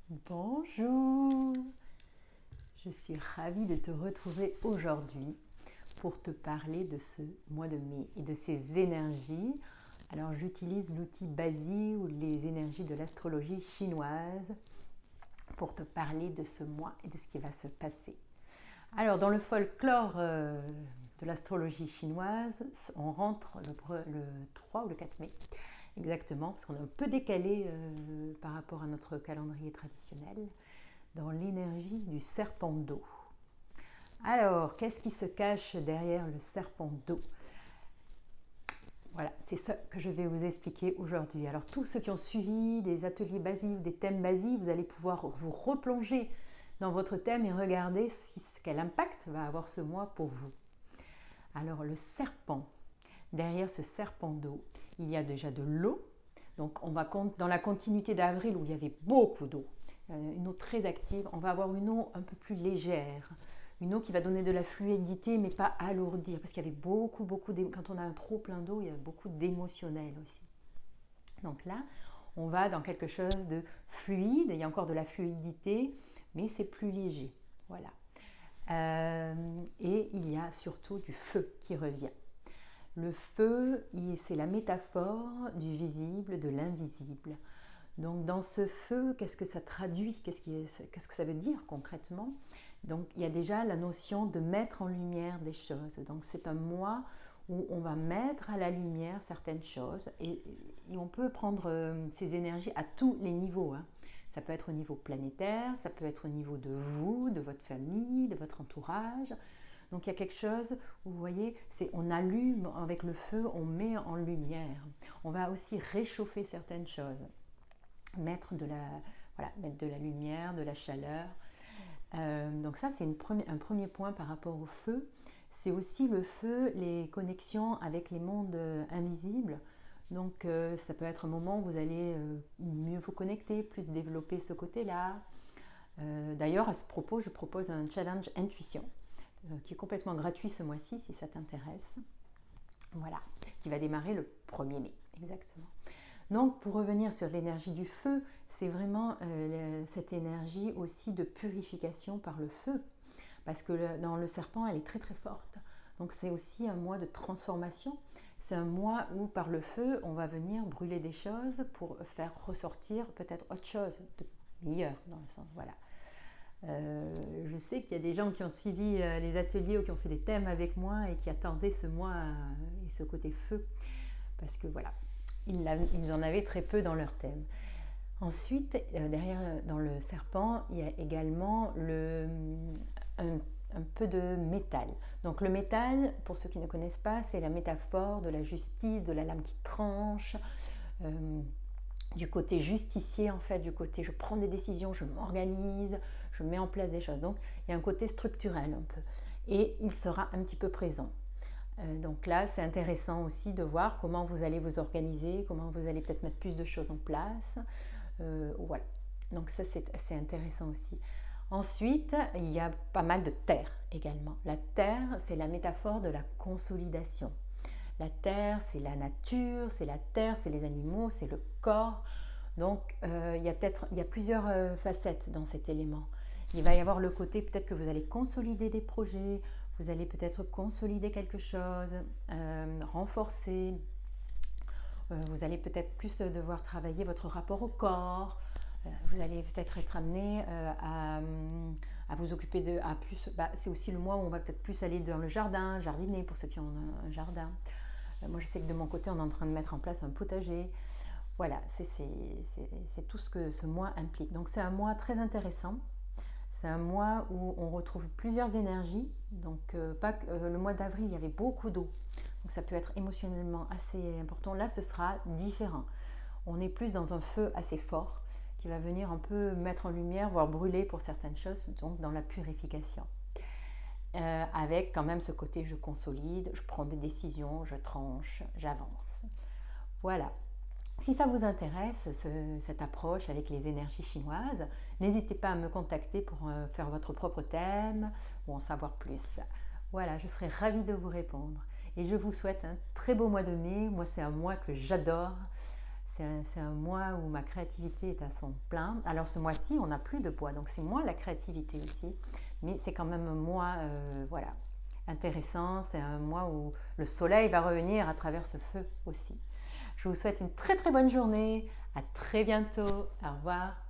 Bonjour, je suis ravie de te retrouver aujourd'hui pour te parler de ce mois de mai et de ses énergies. Alors j'utilise l'outil Bazi ou les énergies de l'astrologie chinoise pour te parler de ce mois et de ce qui va se passer. Alors dans le folklore de l'astrologie chinoise, on rentre le 3 ou le 4 mai. Exactement, parce qu'on est un peu décalé par rapport à notre calendrier traditionnel, dans l'énergie du serpent d'eau. Alors, qu'est-ce qui se cache derrière le serpent d'eau? Voilà, c'est ça que je vais vous expliquer aujourd'hui. Alors, tous ceux qui ont suivi des ateliers Bazi ou des thèmes Bazi, vous allez pouvoir vous replonger dans votre thème et regarder quel impact va avoir ce mois pour vous. Alors, le serpent, derrière ce serpent d'eau, il y a déjà de l'eau. Donc on va dans la continuité d'avril où il y avait beaucoup d'eau, une eau très active, on va avoir une eau un peu plus légère, une eau qui va donner de la fluidité mais pas alourdir, parce qu'il y avait beaucoup quand on a un trop plein d'eau, il y a beaucoup d'émotionnel aussi. Donc là, on va dans quelque chose de fluide, il y a encore de la fluidité, mais c'est plus léger. Voilà. Et il y a surtout du feu qui revient. Le feu, c'est la métaphore du visible, de l'invisible. Donc dans ce feu, qu'est-ce que ça traduit? Qu'est-ce que ça veut dire concrètement? Donc il y a déjà la notion de mettre en lumière des choses. Donc c'est un mois où on va mettre à la lumière certaines choses et on peut prendre ces énergies à tous les niveaux. Ça peut être au niveau planétaire, ça peut être au niveau de vous, de votre famille, de votre entourage. Donc il y a quelque chose où vous voyez, on allume avec le feu, on met en lumière. On va aussi réchauffer certaines choses, mettre de la lumière, de la chaleur. Donc ça c'est un premier point par rapport au feu. C'est aussi le feu, les connexions avec les mondes invisibles. Donc ça peut être un moment où vous allez mieux vous connecter, plus développer ce côté-là. D'ailleurs à ce propos, je propose un challenge intuition qui est complètement gratuit ce mois-ci si ça t'intéresse. Voilà, qui va démarrer le 1er mai, exactement. Donc pour revenir sur l'énergie du feu, c'est vraiment cette énergie aussi de purification par le feu, parce que dans le serpent, elle est très très forte. Donc c'est aussi un mois de transformation. C'est un mois où par le feu, on va venir brûler des choses pour faire ressortir peut-être autre chose de meilleur dans le sens, voilà. Je sais qu'il y a des gens qui ont suivi les ateliers ou qui ont fait des thèmes avec moi et qui attendaient ce mois et ce côté feu parce que voilà, ils en avaient très peu dans leur thème. Ensuite, derrière dans le serpent, il y a également un peu de métal. Donc le métal, pour ceux qui ne connaissent pas, c'est la métaphore de la justice, de la lame qui tranche, du côté justicier en fait, du côté je prends des décisions, je m'organise, je mets en place des choses. Donc il y a un côté structurel un peu et il sera un petit peu présent. Donc là c'est intéressant aussi de voir comment vous allez vous organiser, comment vous allez peut-être mettre plus de choses en place. Voilà, donc ça c'est intéressant aussi. Ensuite il y a pas mal de terre également. La terre c'est la métaphore de la consolidation. La terre, c'est la nature, c'est la terre, c'est les animaux, c'est le corps. Donc, il y a plusieurs facettes dans cet élément. Il va y avoir le côté peut-être que vous allez consolider des projets, vous allez peut-être consolider quelque chose, renforcer. Vous allez peut-être plus devoir travailler votre rapport au corps. Vous allez peut-être être amené à vous occuper à plus. C'est aussi le mois où on va peut-être plus aller dans le jardin, jardiner pour ceux qui ont un jardin. Moi, je sais que de mon côté, on est en train de mettre en place un potager. Voilà, c'est tout ce que ce mois implique. Donc, c'est un mois très intéressant. C'est un mois où on retrouve plusieurs énergies. Donc, le mois d'avril, il y avait beaucoup d'eau. Donc, ça peut être émotionnellement assez important. Là, ce sera différent. On est plus dans un feu assez fort qui va venir un peu mettre en lumière, voire brûler pour certaines choses, donc dans la purification. Avec quand même ce côté je consolide, je prends des décisions, je tranche, j'avance. Voilà. Si ça vous intéresse, cette approche avec les énergies chinoises, n'hésitez pas à me contacter pour faire votre propre thème ou en savoir plus. Voilà, je serai ravie de vous répondre. Et je vous souhaite un très beau mois de mai. Moi, c'est un mois que j'adore. c'est un mois où ma créativité est à son plein. Alors ce mois-ci, on n'a plus de bois, donc c'est moins la créativité aussi, mais c'est quand même un mois voilà, intéressant. C'est un mois où le soleil va revenir à travers ce feu aussi. Je vous souhaite une très très bonne journée. À très bientôt. Au revoir.